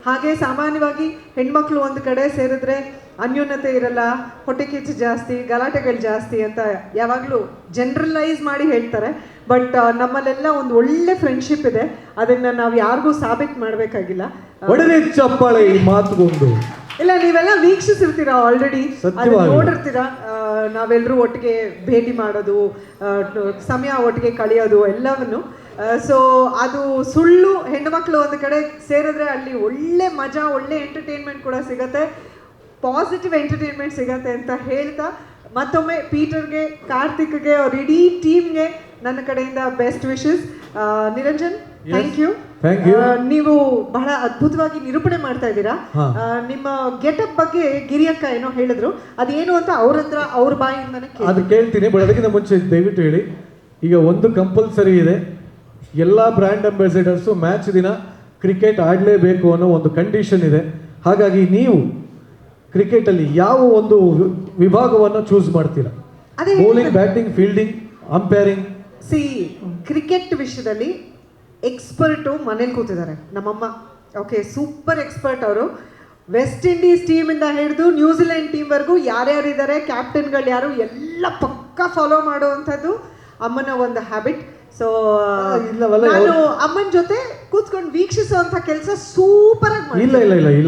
ಹಾಗೆ ಸಾಮಾನ್ಯವಾಗಿ ಹೆಣ್ಮಕ್ಳು ಒಂದು ಕಡೆ ಸೇರಿದ್ರೆ ಅನ್ಯೋನ್ಯತೆ ಇರಲ್ಲ, ಹೊಟ್ಟೆ ಕಿಚ್ಚು ಜಾಸ್ತಿ, ಗಲಾಟೆಗಳು ಜಾಸ್ತಿ ಅಂತ ಯಾವಾಗಲೂ ಜನರಲೈಸ್ ಮಾಡಿ ಹೇಳ್ತಾರೆ. ಬಟ್ ನಮ್ಮಲ್ಲೆಲ್ಲ ಒಂದು ಒಳ್ಳೆ ಫ್ರೆಂಡ್ಶಿಪ್ ಇದೆ, ಅದನ್ನು ನಾವು ಯಾರಿಗೂ ಸಾಬೀತು ಮಾಡಬೇಕಾಗಿಲ್ಲ. ಒಡನೆ ಚಪ್ಪಾಳೆ ಈ ಮಾತುಗೊಂದು. ಇಲ್ಲ, ನೀವೆಲ್ಲ ವೀಕ್ಷಿಸಿರ್ತೀರಾ ಆಲ್ರೆಡಿ, ನೋಡಿರ್ತೀರಾ. ನಾವೆಲ್ಲರೂ ಒಟ್ಟಿಗೆ ಭೇಟಿ ಮಾಡೋದು, ಸಮಯ ಒಟ್ಟಿಗೆ ಕಳೆಯೋದು ಎಲ್ಲವನ್ನು. ಸೊ ಅದು ಸುಳ್ಳು. ಹೆಣ್ಣು ಮಕ್ಕಳು ಒಂದು ಕಡೆ ಸೇರಿದ್ರೆ ಅಲ್ಲಿ ಒಳ್ಳೆ ಮಜಾ, ಒಳ್ಳೆ ಎಂಟರ್ಟೈನ್ಮೆಂಟ್ ಕೂಡ ಸಿಗತ್ತೆ, ಪಾಸಿಟಿವ್ ಎಂಟರ್ಟೈನ್ಮೆಂಟ್ ಸಿಗತ್ತೆ ಅಂತ ಹೇಳ್ತಾ ಮತ್ತೊಮ್ಮೆ ಪೀಟರ್ಗೆ, ಕಾರ್ತಿಕ್ಗೆ, ಅವ್ರ ಇಡೀ ಟೀಮ್ಗೆ ನನ್ನ ಕಡೆಯಿಂದ best wishes. Niranjan, thank you. ನೀವು ಬಹಳ ಅದ್ಭುತವಾಗಿ ನಿರೂಪಣೆ ಮಾಡ್ತಾ ಇದ್ದೀರಾ. ನಿಮ್ಮ ಗೆಟಪ್ ಬಗ್ಗೆ ಗಿರಿಯಕ್ಕ ಏನೋ ಹೇಳಿದ್ರು, ಅದೇನು ಅಂತ ಅವ್ರ ಬಾಯಿಂದಾನೆ ಅದು ಕೇಳ್ತೀನಿ. ಬಟ್ ಅದಕ್ಕಿಂತ ಮುಂಚೆ ದಯವಿಟ್ಟು ಹೇಳಿ, ಈಗ ಒಂದು ಕಂಪಲ್ಸರಿ ಇದೆ, ಎಲ್ಲ ಬ್ರ್ಯಾಂಡ್ ಅಂಬಾಸಿಡರ್ಸು ಮ್ಯಾಚ್ ದಿನ ಕ್ರಿಕೆಟ್ ಆಡಲೇಬೇಕು ಅನ್ನೋ ಒಂದು ಕಂಡೀಷನ್ ಇದೆ. ಹಾಗಾಗಿ ನೀವು ಕ್ರಿಕೆಟಲ್ಲಿ ಯಾವ ಒಂದು ವಿಭಾಗವನ್ನು ಚೂಸ್ ಮಾಡ್ತೀರಾ? Bowling, batting, fielding, umpiring? Cricket ವಿಷಯದಲ್ಲಿ ಎಕ್ಸ್ಪರ್ಟು ಮನೇಲಿ ಕೂತಿದ್ದಾರೆ ನಮ್ಮಮ್ಮ. ಓಕೆ, ಸೂಪರ್ ಎಕ್ಸ್ಪರ್ಟ್ ಅವರು. ವೆಸ್ಟ್ ಇಂಡೀಸ್ ಟೀಮಿಂದ ಹಿಡಿದು ನ್ಯೂಜಿಲೆಂಡ್ ಟೀಮ್ವರೆಗೂ ಯಾರ್ಯಾರಿದ್ದಾರೆ, ಕ್ಯಾಪ್ಟನ್ಗಳು ಯಾರು, ಎಲ್ಲ ಪಕ್ಕ ಫಾಲೋ ಮಾಡುವಂಥದ್ದು ಅಮ್ಮನ ಒಂದು ಹ್ಯಾಬಿಟ್. ಸೊ ನಾನು ಅಮ್ಮನ ಜೊತೆ ಕೂತ್ಕೊಂಡು ವೀಕ್ಷಿಸುವಂಥ ಕೆಲಸ ಸೂಪರ್ ಆಗಿ ಇಲ್ಲ ಇಲ್ಲ ಇಲ್ಲ ಇಲ್ಲ